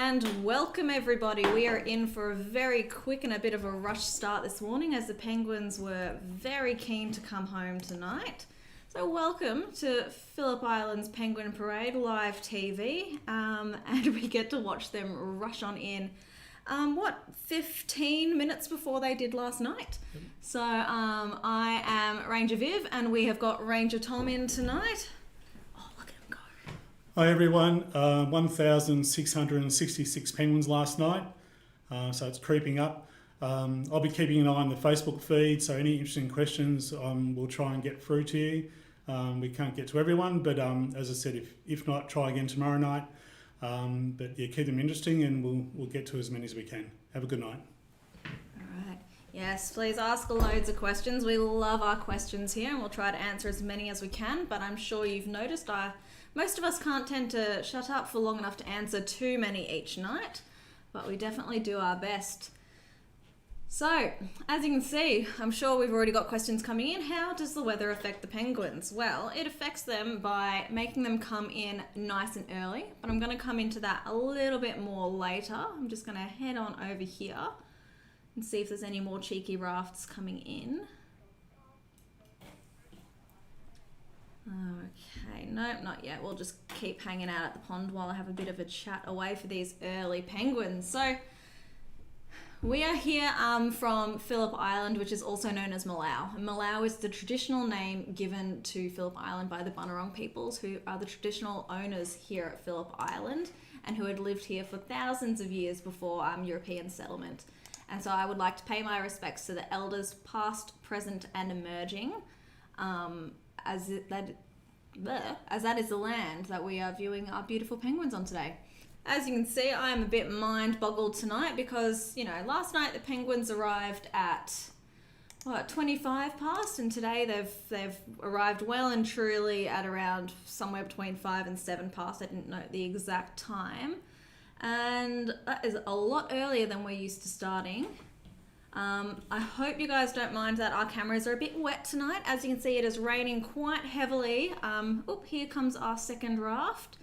and welcome everybody. We are in for a very quick and a bit of a rush start this morning as the Penguins were very keen to come home tonight. So welcome to Phillip Island's Penguin Parade live TV, and we get to watch them rush on in 15 minutes before they did last night. So I am Ranger Viv and we have got Ranger Tom in tonight. Hi everyone, 1,666 penguins last night, so it's creeping up. I'll be keeping an eye on the Facebook feed, so any interesting questions we'll try and get through to you. We can't get to everyone, but as I said, if not, try again tomorrow night. But yeah, keep them interesting and we'll get to as many as we can. Have a good night. Alright, yes, please ask loads of questions. We love our questions here and we'll try to answer as many as we can, but I'm sure you've noticed most of us can't tend to shut up for long enough to answer too many each night, but we definitely do our best. So, as you can see, I'm sure we've already got questions coming in. How does the weather affect the penguins? Well, it affects them by making them come in nice and early, but I'm going to come into that a little bit more later. I'm just going to head on over here and see if there's any more cheeky rafts coming in. Okay, nope, not yet. We'll just keep hanging out at the pond while I have a bit of a chat away for these early penguins. So, we are here from Phillip Island, which is also known as Malau. And Malau is the traditional name given to Phillip Island by the Bunurong peoples, who are the traditional owners here at Phillip Island and who had lived here for thousands of years before European settlement. And so I would like to pay my respects to the elders past, present and emerging, as that is the land that we are viewing our beautiful penguins on today. As you can see, I am a bit mind-boggled tonight because, last night the penguins arrived at 25 past, and today they've arrived well and truly at around somewhere between 5 and 7 past. I didn't note the exact time, and that is a lot earlier than we're used to starting. I hope you guys don't mind that our cameras are a bit wet tonight. As you can see, it is raining quite heavily. Here comes our second raft.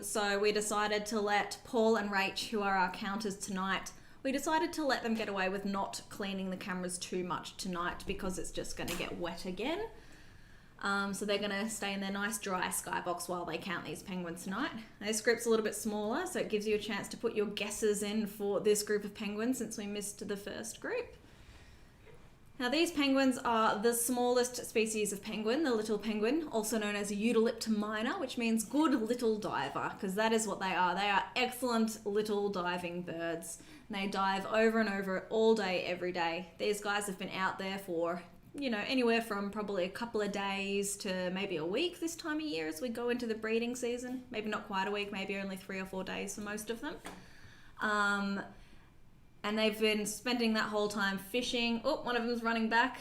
So we decided to let Paul and Rach, who are our counters tonight, we decided to let them get away with not cleaning the cameras too much tonight because it's just going to get wet again. So they're going to stay in their nice dry skybox while they count these penguins tonight. This group's a little bit smaller, so it gives you a chance to put your guesses in for this group of penguins since we missed the first group. Now these penguins are the smallest species of penguin, the little penguin, also known as a Eucalypta minor, which means good little diver, because that is what they are. They are excellent little diving birds. They dive over and over all day, every day. These guys have been out there for anywhere from probably a couple of days to maybe a week this time of year as we go into the breeding season. Maybe not quite a week, maybe only 3 or 4 days for most of them. And they've been spending that whole time fishing. One of them's running back.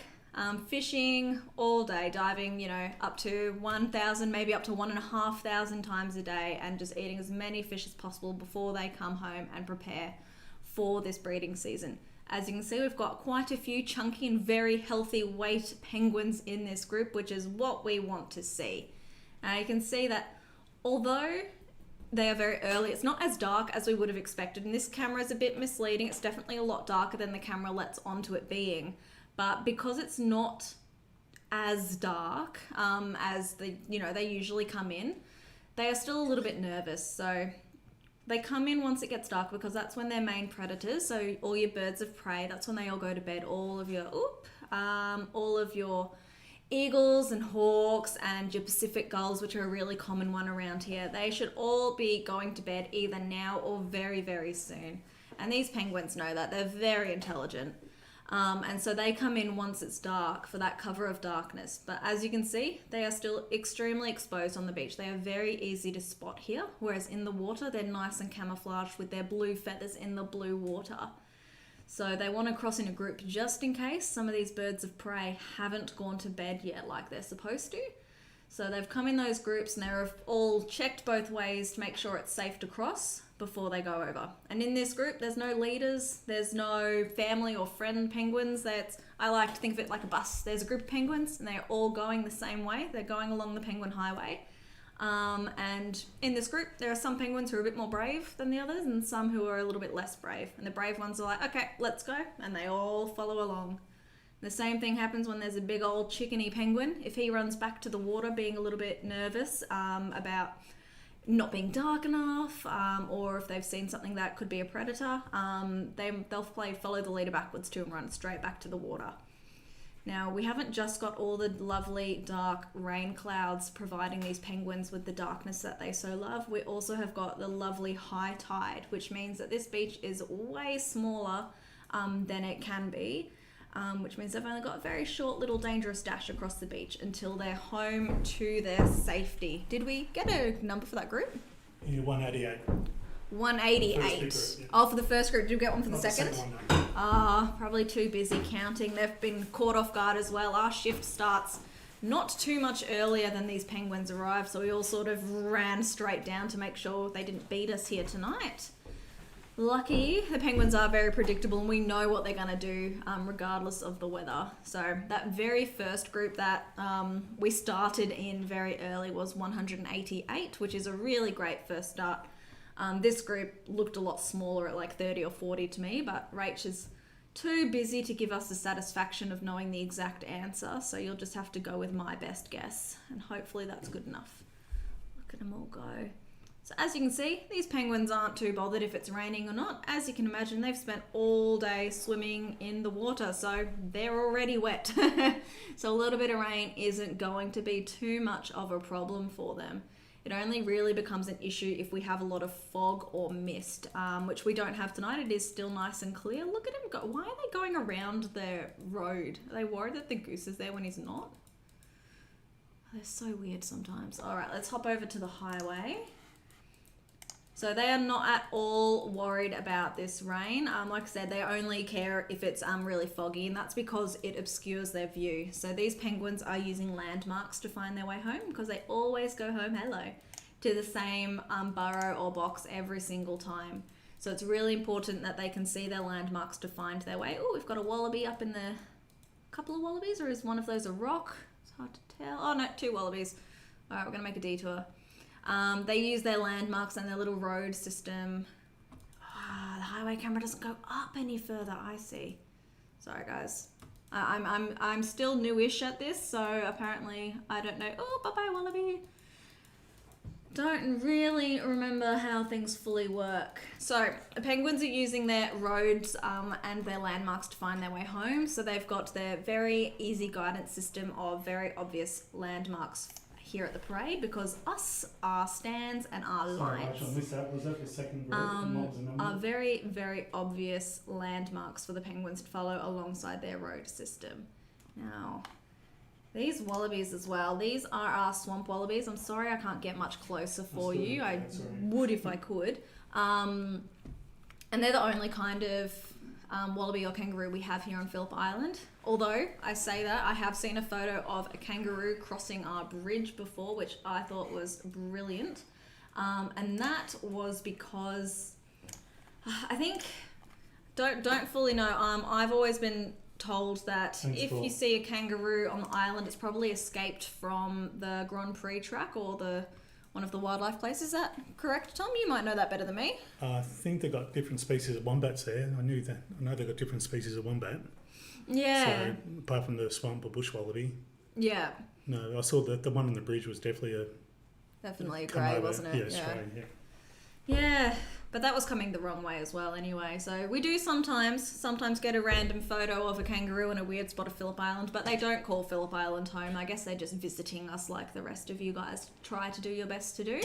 Fishing all day, diving, up to 1,000, maybe up to 1,500 times a day, and just eating as many fish as possible before they come home and prepare for this breeding season. As you can see, we've got quite a few chunky and very healthy weight penguins in this group, which is what we want to see. Now you can see that although they are very early, it's not as dark as we would have expected, and this camera is a bit misleading. It's definitely a lot darker than the camera lets onto it being, but because it's not as dark as they usually come in, they are still a little bit nervous. So they come in once it gets dark because that's when they're main predators. So all your birds of prey, that's when they all go to bed. All of your eagles and hawks and your Pacific gulls, which are a really common one around here, they should all be going to bed either now or very, very soon. And these penguins know that. They're very intelligent. And so they come in once it's dark for that cover of darkness. But as you can see, they are still extremely exposed on the beach. They are very easy to spot here, whereas in the water, they're nice and camouflaged with their blue feathers in the blue water. So they want to cross in a group just in case some of these birds of prey haven't gone to bed yet like they're supposed to. So they've come in those groups and they're all checked both ways to make sure it's safe to cross before they go over. And in this group, there's no leaders, there's no family or friend penguins. I like to think of it like a bus. There's a group of penguins and they're all going the same way. They're going along the Penguin Highway. And in this group, there are some penguins who are a bit more brave than the others and some who are a little bit less brave. And the brave ones are like, okay, let's go. And they all follow along. The same thing happens when there's a big old chickeny penguin. If he runs back to the water being a little bit nervous about not being dark enough, or if they've seen something that could be a predator, they'll follow the leader backwards too and run straight back to the water. Now, we haven't just got all the lovely dark rain clouds providing these penguins with the darkness that they so love. We also have got the lovely high tide, which means that this beach is way smaller than it can be, which means they've only got a very short little dangerous dash across the beach until they're home to their safety. Did we get a number for that group? Yeah, 188. 188. Group, yeah. Oh, for the first group. Did you get one for the Not second? one, no. Probably too busy counting. They've been caught off guard as well. Our shift starts not too much earlier than these penguins arrived, so we all sort of ran straight down to make sure they didn't beat us here tonight. Lucky, the penguins are very predictable and we know what they're going to do regardless of the weather. So that very first group that we started in very early was 188, which is a really great first start. This group looked a lot smaller at like 30 or 40 to me, but Rach is too busy to give us the satisfaction of knowing the exact answer, so you'll just have to go with my best guess, and hopefully that's good enough. Look at them all go. So as you can see, these penguins aren't too bothered if it's raining or not. As you can imagine, they've spent all day swimming in the water, so they're already wet. So a little bit of rain isn't going to be too much of a problem for them. It only really becomes an issue if we have a lot of fog or mist, which we don't have tonight. It is still nice and clear. Look at him go. Why are they going around the road? Are they worried that the goose is there when he's not? They're so weird sometimes. All right, let's hop over to the highway. So they are not at all worried about this rain. Like I said, they only care if it's really foggy, and that's because it obscures their view. So these penguins are using landmarks to find their way home because they always go home, to the same burrow or box every single time. So it's really important that they can see their landmarks to find their way. Oh, we've got a wallaby up in the... couple of wallabies, or is one of those a rock? It's hard to tell. Oh no, 2 wallabies. All right, we're gonna make a detour. They use their landmarks and their little road system. The highway camera doesn't go up any further. I see. Sorry, guys. I'm still newish at this, so apparently I don't know. Oh, bye bye, wallaby. Don't really remember how things fully work. So the penguins are using their roads and their landmarks to find their way home. So they've got their very easy guidance system of very obvious landmarks here at the parade, because our stands and our lights Was that the second group? And what was the number? are very, very obvious landmarks for the penguins to follow alongside their road system. Now, these wallabies as well, these are our swamp wallabies. I'm sorry I can't get much closer for you. I would if I could. And they're the only kind of wallaby or kangaroo we have here on Phillip Island. Although I say that, I have seen a photo of a kangaroo crossing our bridge before, which I thought was brilliant. And that was because I think, don't fully know. I've always been told that if you see a kangaroo on the island, it's probably escaped from the Grand Prix track or one of the wildlife places. Is that correct, Tom? You might know that better than me. I think they've got different species of wombats there. I know they've got different species of wombat. Yeah. So, apart from the swamp or bush wallaby. Yeah. No, I saw that the one on the bridge was definitely a grey, wasn't it? Yeah, Australian, yeah. Yeah, but that was coming the wrong way as well anyway. So we do sometimes get a random photo of a kangaroo in a weird spot of Phillip Island, but they don't call Phillip Island home. I guess they're just visiting us like the rest of you guys try to do your best to do.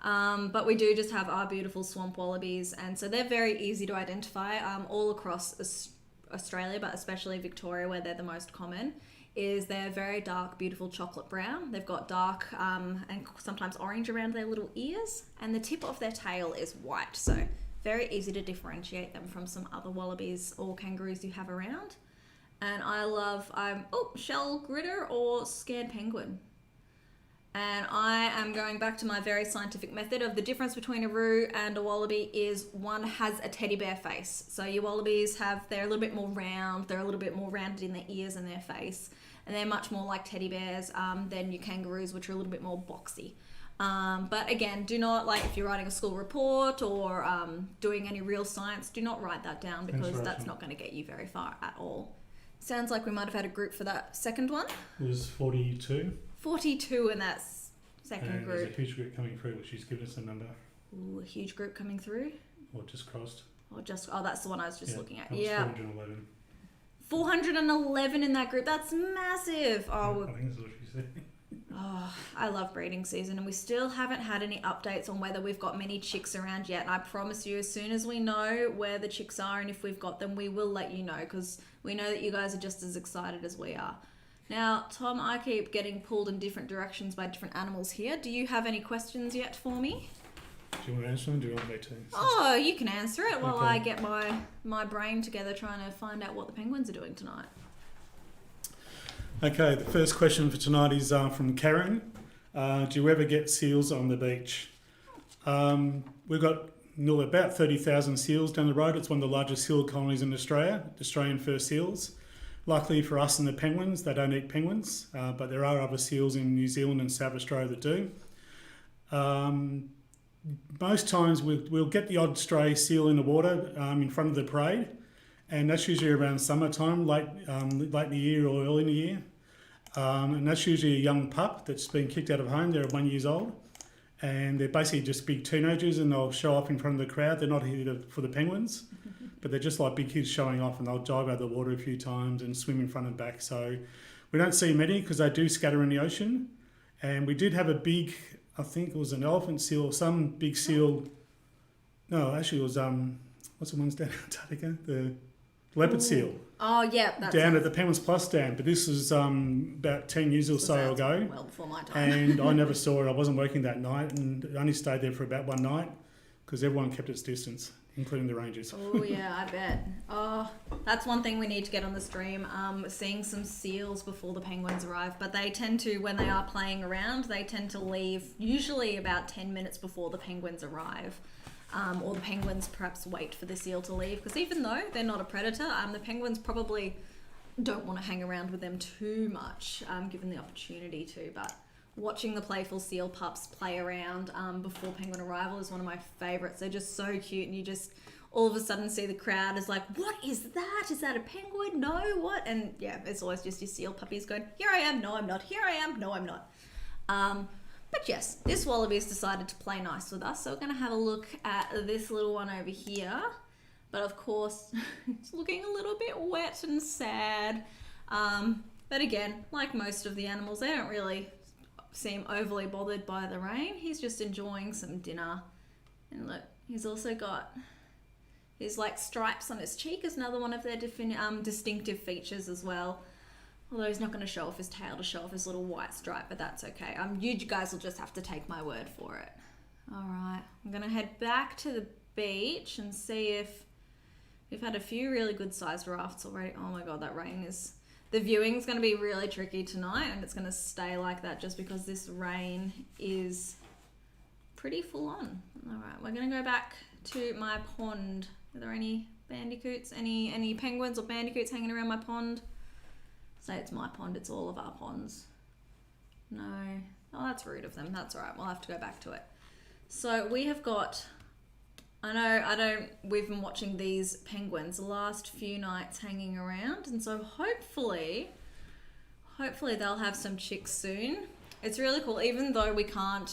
But we do just have our beautiful swamp wallabies, and so they're very easy to identify all across Australia, but especially Victoria, where they're the most common. Is they're very dark, beautiful chocolate brown. They've got dark and sometimes orange around their little ears, and the tip of their tail is white. So very easy to differentiate them from some other wallabies or kangaroos you have around. And I love shell gritter or scared penguin. And I am going back to my very scientific method of the difference between a roo and a wallaby is one has a teddy bear face. So your wallabies they're a little bit more round, they're a little bit more rounded in their ears and their face. and they're much more like teddy bears than your kangaroos, which are a little bit more boxy. But again, do not, like, if you're writing a school report or doing any real science, do not write that down, because that's not going to get you very far at all. Sounds like we might have had a group for that second one. It was 42. 42 in that second And group. there's a huge group coming through, which she's given us a number. Ooh, a huge group coming through. Or just crossed. Or just, oh, that's the one I was just looking at. That was Yeah. 411. 411 in that group. That's massive. I think that's what she said. Oh, I love breeding season, and we still haven't had any updates on whether we've got many chicks around yet. And I promise you, as soon as we know where the chicks are and if we've got them, we will let you know, because we know that you guys are just as excited as we are. Now, Tom, I keep getting pulled in different directions by different animals here. Do you have any questions yet for me? Do you want to answer them? Do you want me to? Oh, you can answer it while Okay. I get my brain together trying to find out what the penguins are doing tonight. Okay, the first question for tonight is from Karen. Do you ever get seals on the beach? We've got about 30,000 seals down the road. It's one of the largest seal colonies in Australia, Australian fur seals. Luckily for us and the penguins, they don't eat penguins, but there are other seals in New Zealand and South Australia that do. Most times we'll get the odd stray seal in the water in front of the parade, and that's usually around summertime, late in the year or early in the year. And that's usually a young pup that's been kicked out of home. They're 1 year old, and they're basically just big teenagers, and they'll show up in front of the crowd. They're not here for the penguins, but they're just like big kids showing off, and they'll dive out of the water a few times and swim in front and back. So we don't see many because they do scatter in the ocean. And we did have a big, I think it was an elephant seal or some big seal. No, actually it was, what's the ones down in Antarctica? The leopard seal. Oh, yeah. That's Down at the Penguins Plus Dam. But this was about 10 years or so ago. Well before my time. And I never saw it. I wasn't working that night, and I only stayed there for about one night because everyone kept its distance, including the rangers. Oh, yeah, I bet. Oh, that's one thing we need to get on the stream, seeing some seals before the penguins arrive. But they tend to, when they are playing around, they tend to leave usually about 10 minutes before the penguins arrive. Or the penguins perhaps wait for the seal to leave, because even though they're not a predator, the penguins probably don't want to hang around with them too much, given the opportunity to. But watching the playful seal pups play around before penguin arrival is one of my favourites. They're just so cute, and you just all of a sudden see the crowd is like, what is that? Is that a penguin? No, what? And yeah, it's always just your seal puppies going, here I am, no I'm not, here I am, no I'm not. But yes, this wallaby has decided to play nice with us, so we're going to have a look at this little one over here. But of course, it's looking a little bit wet and sad. But again, like most of the animals, they don't really seem overly bothered by the rain. He's just enjoying some dinner. And look, he's also got his like stripes on his cheek is another one of their distinctive features as well. Although he's not going to show off his tail to show off his little white stripe, but that's okay. You guys will just have to take my word for it. All right, I'm going to head back to the beach and see if we've had a few really good sized rafts already. Oh my God, that rain is... The viewing's going to be really tricky tonight, and it's going to stay like that just because this rain is pretty full on. All right, we're going to go back to my pond. Are there any bandicoots, any penguins or bandicoots hanging around my pond? Say it's my pond, it's all of our ponds. No. Oh, that's rude of them. That's all right. We'll have to go back to it. So we have got... we've been watching these penguins the last few nights hanging around, and so hopefully they'll have some chicks soon. It's really cool, even though we can't,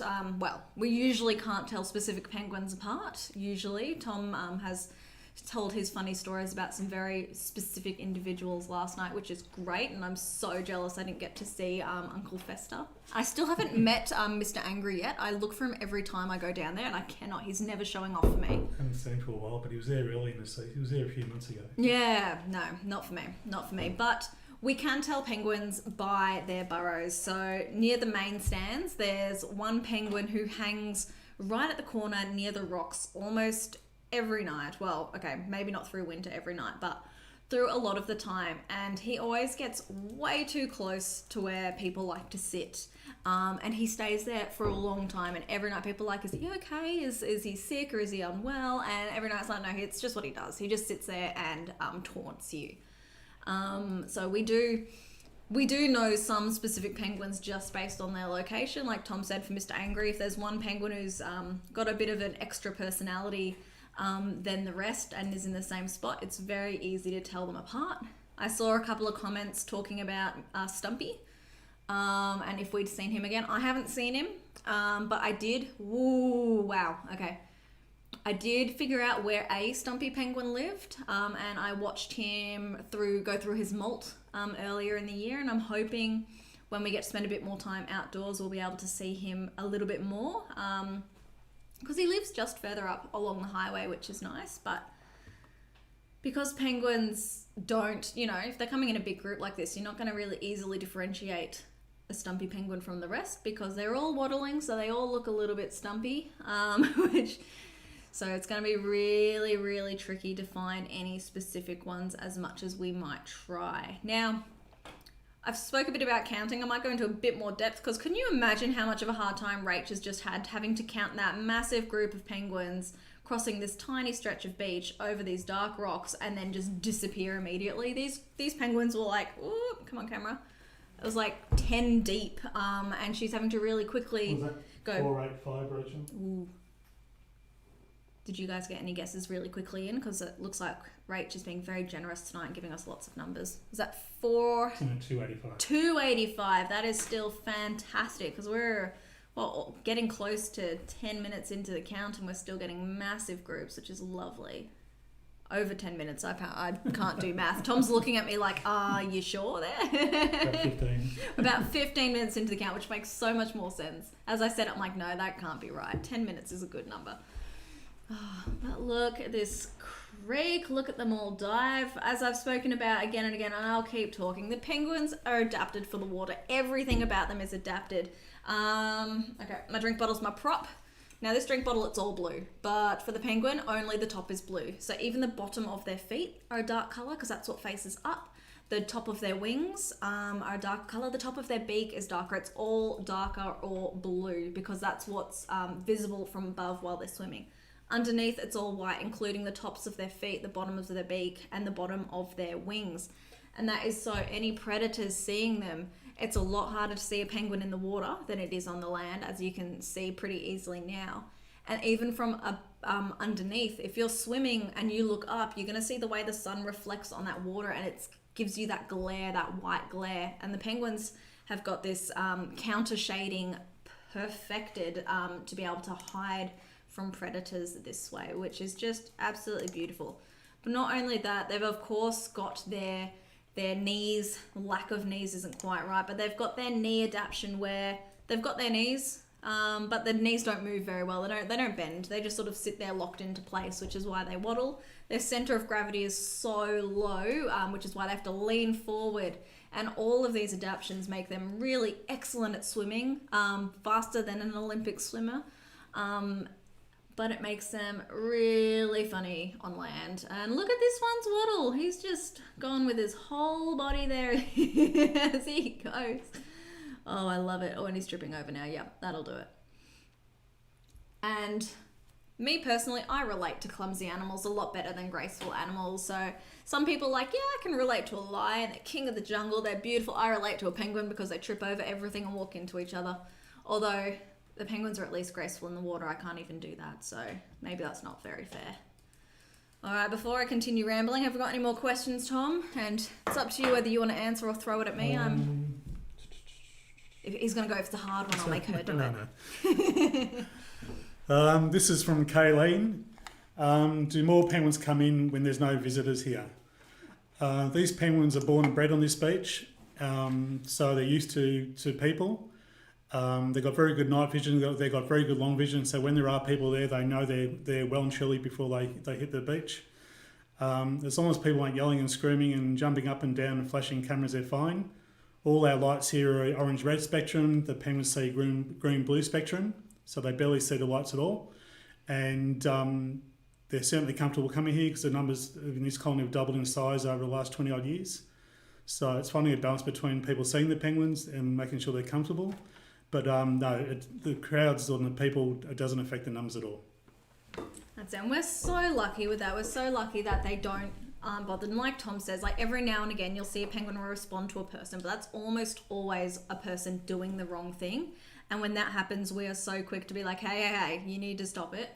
we usually can't tell specific penguins apart. Usually, Tom has told his funny stories about some very specific individuals last night, which is great, and I'm so jealous I didn't get to see Uncle Fester. I still haven't met Mr. Angry yet. I look for him every time I go down there, and I cannot. He's never showing off for me. I haven't seen him for a while, but he was there early in the season. He was there a few months ago. Yeah, no, not for me. Not for me. But we can tell penguins by their burrows. So near the main stands, there's one penguin who hangs right at the corner near the rocks almost every night. Well, okay, maybe not through winter every night, but through a lot of the time. And he always gets way too close to where people like to sit. And he stays there for a long time. And every night people are like, is he okay? Is he sick or is he unwell? And every night it's like, no, it's just what he does. He just sits there and taunts you. So we do we do know some specific penguins just based on their location. Like Tom said, for Mr. Angry, if there's one penguin who's got a bit of an extra personality than the rest and is in the same spot, it's very easy to tell them apart. I saw a couple of comments talking about Stumpy and if we'd seen him again. I haven't seen him, but I did. Ooh, wow. Okay. I did figure out where a Stumpy penguin lived, and I watched him go through his molt earlier in the year, and I'm hoping when we get to spend a bit more time outdoors, we'll be able to see him a little bit more, because he lives just further up along the highway, which is nice. But because penguins don't, if they're coming in a big group like this, you're not going to really easily differentiate a Stumpy penguin from the rest, because they're all waddling, so they all look a little bit stumpy, so it's going to be really, really tricky to find any specific ones as much as we might try. Now, I've spoke a bit about counting. I might go into a bit more depth, because can you imagine how much of a hard time Rach has just had having to count that massive group of penguins crossing this tiny stretch of beach over these dark rocks and then just disappear immediately? These penguins were like, ooh, come on camera. It was like 10 deep, and she's having to really quickly go. 485, Rachel. Ooh. Did you guys get any guesses really quickly in? Because it looks like Rach is being very generous tonight and giving us lots of numbers. Was that 285. 285. That is still fantastic, because we're getting close to 10 minutes into the count and we're still getting massive groups, which is lovely. Over 10 minutes. I can't do math. Tom's looking at me like, are you sure there? About 15. About 15 minutes into the count, which makes so much more sense. As I said, I'm like, no, that can't be right. 10 minutes is a good number. Oh, but look at this creek. Look at them all dive. As I've spoken about again and again, and I'll keep talking, the penguins are adapted for the water. Everything about them is adapted. Okay, my drink bottle's my prop. Now this drink bottle, it's all blue, but for the penguin, only the top is blue. So even the bottom of their feet are a dark color, because that's what faces up. The top of their wings are a dark color. The top of their beak is darker. It's all darker or blue, because that's what's visible from above while they're swimming. Underneath, it's all white, including the tops of their feet, the bottoms of their beak, and the bottom of their wings. And that is so any predators seeing them, it's a lot harder to see a penguin in the water than it is on the land, as you can see pretty easily now. And even from underneath, if you're swimming and you look up, you're going to see the way the sun reflects on that water, and it gives you that glare, that white glare. And the penguins have got this counter shading perfected to be able to hide from predators this way, which is just absolutely beautiful. But not only that, they've of course got their knees. Lack of knees isn't quite right, but they've got their knee adaptation where they've got their knees, but the knees don't move very well. They don't bend. They just sort of sit there locked into place, which is why they waddle. Their center of gravity is so low, which is why they have to lean forward. And all of these adaptations make them really excellent at swimming, faster than an Olympic swimmer. But it makes them really funny on land. And look at this one's waddle. He's just gone with his whole body there as he goes. Oh, I love it. Oh, and he's tripping over now. Yeah, that'll do it. And me personally, I relate to clumsy animals a lot better than graceful animals. So some people are like, yeah, I can relate to a lion. They're king of the jungle. They're beautiful. I relate to a penguin because they trip over everything and walk into each other. Although the penguins are at least graceful in the water. I can't even do that, so maybe that's not very fair. All right, before I continue rambling, have we got any more questions, Tom? And it's up to you whether you want to answer or throw it at me. If he's going to go for the hard one, I'll make her do it. No. This is from Kayleen. Do more penguins come in when there's no visitors here? These penguins are born and bred on this beach, so they're used to people. They've got very good night vision, they've got very good long vision, so when there are people there, they know they're well and truly before they hit the beach. As long as people aren't yelling and screaming and jumping up and down and flashing cameras, they're fine. All our lights here are orange-red spectrum, the penguins see green-blue spectrum, so they barely see the lights at all. And they're certainly comfortable coming here because the numbers in this colony have doubled in size over the last 20 odd years. So it's finding a balance between people seeing the penguins and making sure they're comfortable. But no, the crowds and the people, it doesn't affect the numbers at all. That's it. And we're so lucky with that. We're so lucky that they don't bothered. And like Tom says, like every now and again, you'll see a penguin will respond to a person, but that's almost always a person doing the wrong thing. And when that happens, we are so quick to be like, hey, you need to stop it.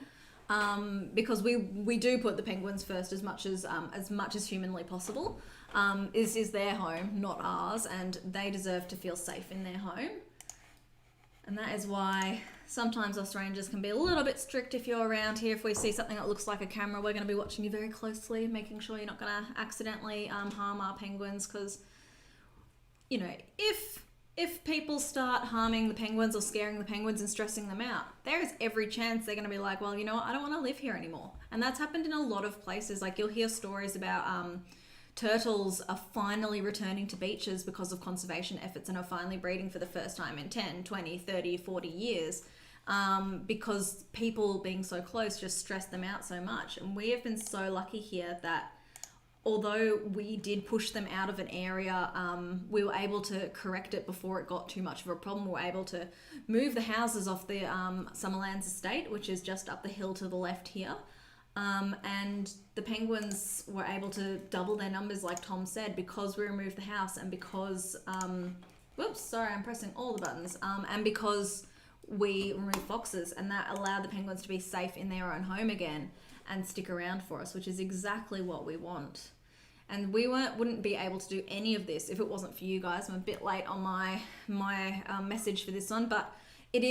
Because we do put the penguins first as much as humanly possible. This is their home, not ours, and they deserve to feel safe in their home. And that is why sometimes us rangers can be a little bit strict if you're around here. If we see something that looks like a camera, we're going to be watching you very closely, making sure you're not going to accidentally harm our penguins. Because, you know, if people start harming the penguins or scaring the penguins and stressing them out, there is every chance they're going to be like, well, you know what, I don't want to live here anymore. And that's happened in a lot of places. Like you'll hear stories about turtles are finally returning to beaches because of conservation efforts and are finally breeding for the first time in 10, 20, 30, 40 years because people being so close just stress them out so much. And we have been so lucky here that although we did push them out of an area, we were able to correct it before it got too much of a problem. We were able to move the houses off the Summerlands estate, which is just up the hill to the left here. And the penguins were able to double their numbers, like Tom said, because we removed the house and because, whoops, sorry, I'm pressing all the buttons, and because we removed foxes, and that allowed the penguins to be safe in their own home again and stick around for us, which is exactly what we want. And we wouldn't be able to do any of this if it wasn't for you guys. I'm a bit late on my message for this one, but it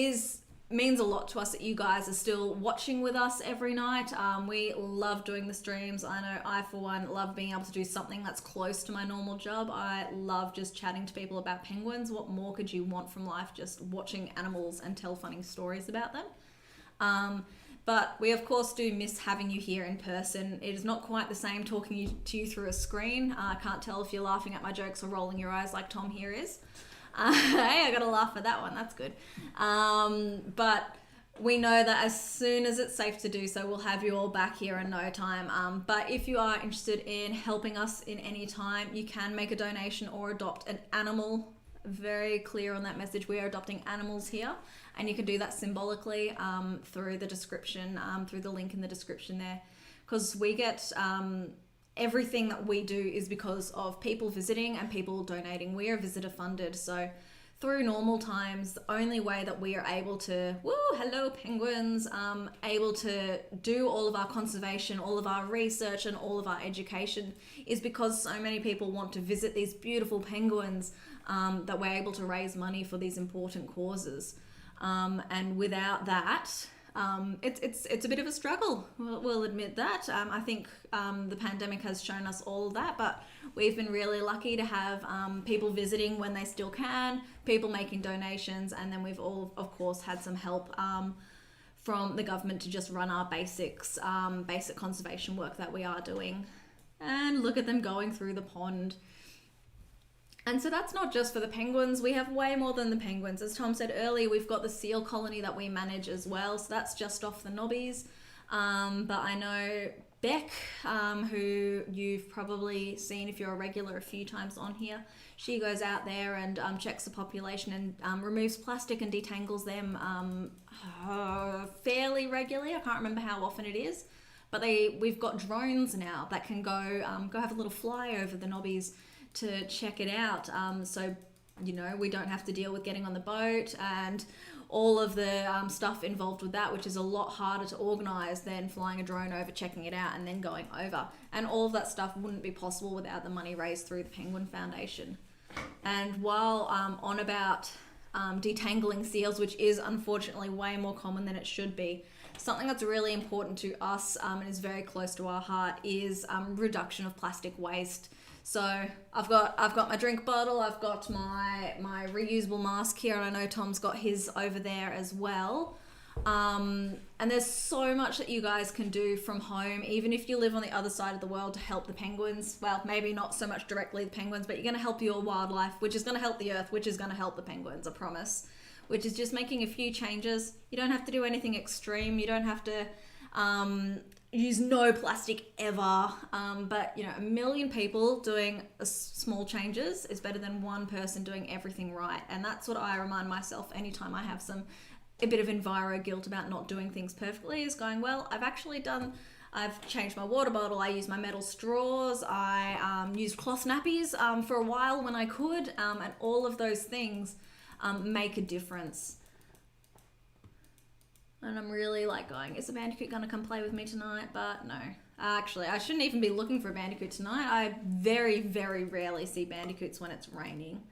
means a lot to us that you guys are still watching with us every night. We love doing the streams. I know I, for one, love being able to do something that's close to my normal job. I love just chatting to people about penguins. What more could you want from life? Just watching animals and tell funny stories about them. But we, of course, do miss having you here in person. It is not quite the same talking to you through a screen. I can't tell if you're laughing at my jokes or rolling your eyes like Tom here is. Hey, I got to laugh at that one. That's good. But we know that as soon as it's safe to do so, we'll have you all back here in no time. But if you are interested in helping us in any time, you can make a donation or adopt an animal. Very clear on that message. We are adopting animals here, and you can do that symbolically through the description, through the link in the description there, because we get everything that we do is because of people visiting and people donating. We are visitor funded, so through normal times, the only way that we are able to, hello penguins, able to do all of our conservation, all of our research and all of our education is because so many people want to visit these beautiful penguins, that we're able to raise money for these important causes. And without that, it's a bit of a struggle. We'll admit that. I think the pandemic has shown us all of that, but we've been really lucky to have people visiting when they still can, people making donations, and then we've all, of course, had some help from the government to just run our basic conservation work that we are doing. And look at them going through the pond. And so that's not just for the penguins. We have way more than the penguins. As Tom said earlier, we've got the seal colony that we manage as well. So that's just off the Nobbies. But I know Beck, who you've probably seen if you're a regular a few times on here, she goes out there and checks the population and removes plastic and detangles them fairly regularly. I can't remember how often it is. But we've got drones now that can go have a little fly over the Nobbies to check it out, so you know we don't have to deal with getting on the boat and all of the stuff involved with that, which is a lot harder to organise than flying a drone over, checking it out and then going over. And all of that stuff wouldn't be possible without the money raised through the Penguin Foundation. And while on about detangling seals, which is unfortunately way more common than it should be, something that's really important to us and is very close to our heart is reduction of plastic waste. So I've got my drink bottle, I've got my reusable mask here, and I know Tom's got his over there as well. And there's so much that you guys can do from home, even if you live on the other side of the world, to help the penguins. Well, maybe not so much directly the penguins, but you're going to help your wildlife, which is going to help the earth, which is going to help the penguins, I promise. Which is just making a few changes. You don't have to do anything extreme. You don't have to use no plastic ever, but you know, 1 million people doing small changes is better than one person doing everything right. And that's what I remind myself anytime I have a bit of enviro guilt about not doing things perfectly, is going, well, I've actually done I've changed my water bottle. I use my metal straws. I used cloth nappies for a while when I could, and all of those things make a difference. And I'm really like going, is the Bandicoot going to come play with me tonight? But no. Actually, I shouldn't even be looking for a Bandicoot tonight. I very, very rarely see Bandicoots when it's raining.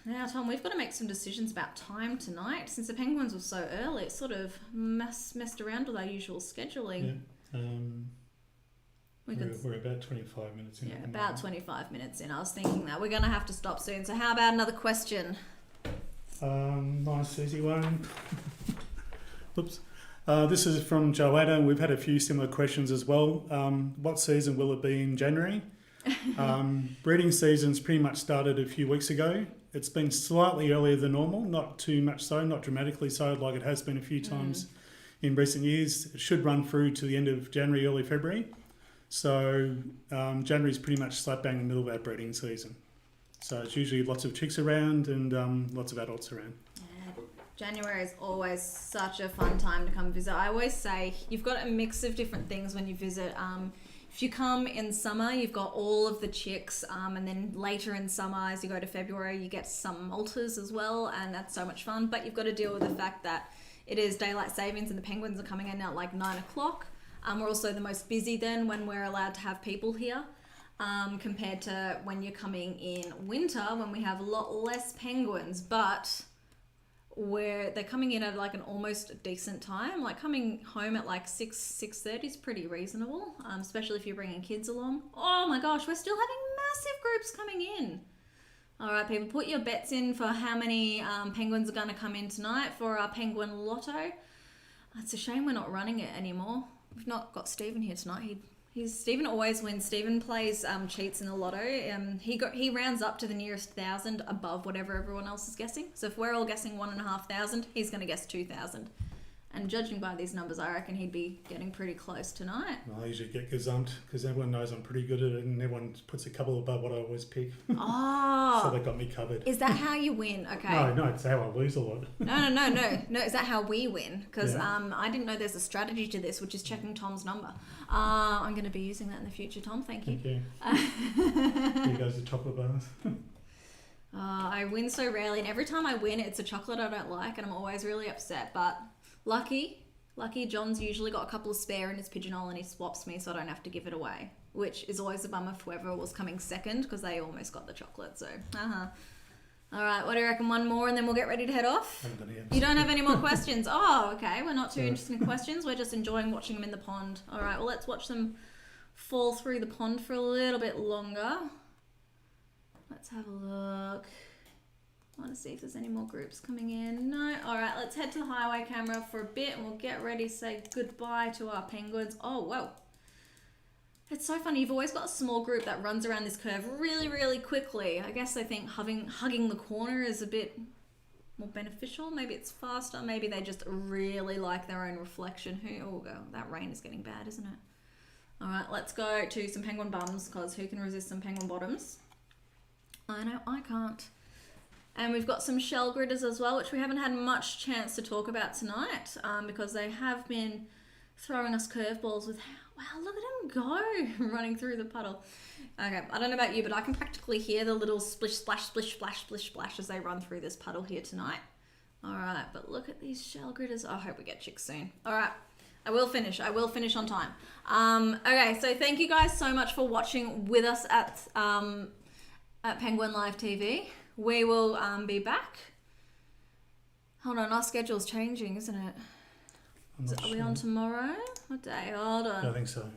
Now, Tom, we've got to make some decisions about time tonight. Since the Penguins were so early, it sort of messed around with our usual scheduling. Yeah. We're about 25 minutes in. Yeah, about 25 minutes in. I was thinking that. We're going to have to stop soon. So how about another question? Nice easy one. Oops. This is from Joanna, and we've had a few similar questions as well. What season will it be in January? Breeding season's pretty much started a few weeks ago. It's been slightly earlier than normal, not too much so, not dramatically so like it has been a few times in recent years. It should run through to the end of January, early February. So January's pretty much slap bang in the middle of our breeding season. So it's usually lots of chicks around and lots of adults around. Yeah, January is always such a fun time to come visit. I always say you've got a mix of different things when you visit. If you come in summer, you've got all of the chicks, and then later in summer, as you go to February, you get some molters as well, and that's so much fun. But you've got to deal with the fact that it is daylight savings and the penguins are coming in at like 9 o'clock. We're also the most busy then when we're allowed to have people here, compared to when you're coming in winter when we have a lot less penguins, but they're coming in at like an almost decent time. Like coming home at like 6:30 is pretty reasonable, especially if you're bringing kids along. Oh my gosh, we're still having massive groups coming in. All right, people, put your bets in for how many penguins are going to come in tonight for our Penguin Lotto. It's a shame we're not running it anymore. We've not got Stephen here tonight. Stephen always wins. Stephen plays cheats in the lotto. He rounds up to the nearest 1,000 above whatever everyone else is guessing. So if we're all guessing 1,500, he's going to guess 2,000. And judging by these numbers, I reckon he'd be getting pretty close tonight. I usually get gazumped because everyone knows I'm pretty good at it and everyone puts a couple above what I always pick. Oh. So they got me covered. Is that how you win? Okay. No, it's how I lose a lot. No. Is that how we win? Because Yeah. I didn't know there's a strategy to this, which is checking Tom's number. I'm going to be using that in the future, Tom. Thank you. Here goes the chocolate bars. I win so rarely, and every time I win, it's a chocolate I don't like, and I'm always really upset. But lucky, John's usually got a couple of spare in his pigeonhole, and he swaps me, so I don't have to give it away, which is always a bummer for whoever was coming second, because they almost got the chocolate. So, All right, what do you reckon? One more, and then we'll get ready to head off. You don't have any more questions? Oh, okay. We're not too interested in questions. We're just enjoying watching them in the pond. All right, well, let's watch them fall through the pond for a little bit longer. Let's have a look. I want to see if there's any more groups coming in. No. All right, let's head to the highway camera for a bit and we'll get ready to say goodbye to our penguins. Oh, whoa. It's so funny. You've always got a small group that runs around this curve really, really quickly. I guess they think hugging the corner is a bit more beneficial. Maybe it's faster. Maybe they just really like their own reflection. That rain is getting bad, isn't it? All right, let's go to some penguin bums because who can resist some penguin bottoms? I know I can't. And we've got some shell gritters as well, which we haven't had much chance to talk about tonight because they have been throwing us curveballs with, wow, look at them go, running through the puddle. Okay, I don't know about you, but I can practically hear the little splish, splash, splish, splash, splish, splash as they run through this puddle here tonight. All right, but look at these shell gritters. I hope we get chicks soon. All right, I will finish on time. Okay, so thank you guys so much for watching with us at Penguin Live TV. We will be back. Hold on, our schedule's changing, isn't it? Are we on tomorrow? What day? Hold on. I think so.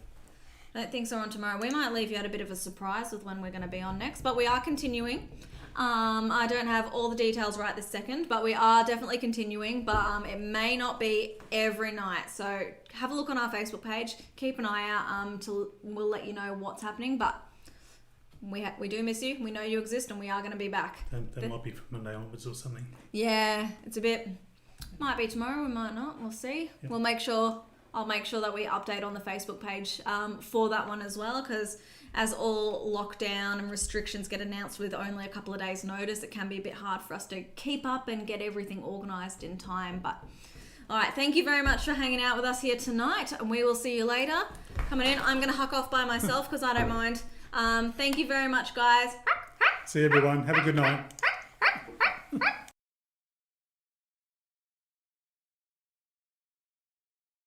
I don't think so on tomorrow. We might leave you at a bit of a surprise with when we're going to be on next, but we are continuing. I don't have all the details right this second, but we are definitely continuing, but it may not be every night. So have a look on our Facebook page. Keep an eye out. We'll let you know what's happening, but we do miss you. We know you exist, and we are going to be back. That might be from Monday onwards or something. Yeah, it's a bit. Might be tomorrow. We might not. We'll see. Yep. I'll make sure that we update on the Facebook page for that one as well, because as all lockdown and restrictions get announced with only a couple of days' notice, it can be a bit hard for us to keep up and get everything organised in time. But All right, thank you very much for hanging out with us here tonight, and we will see you later. Coming in, I'm going to huck off by myself because I don't mind. Thank you very much, guys. See you, everyone. Have a good night.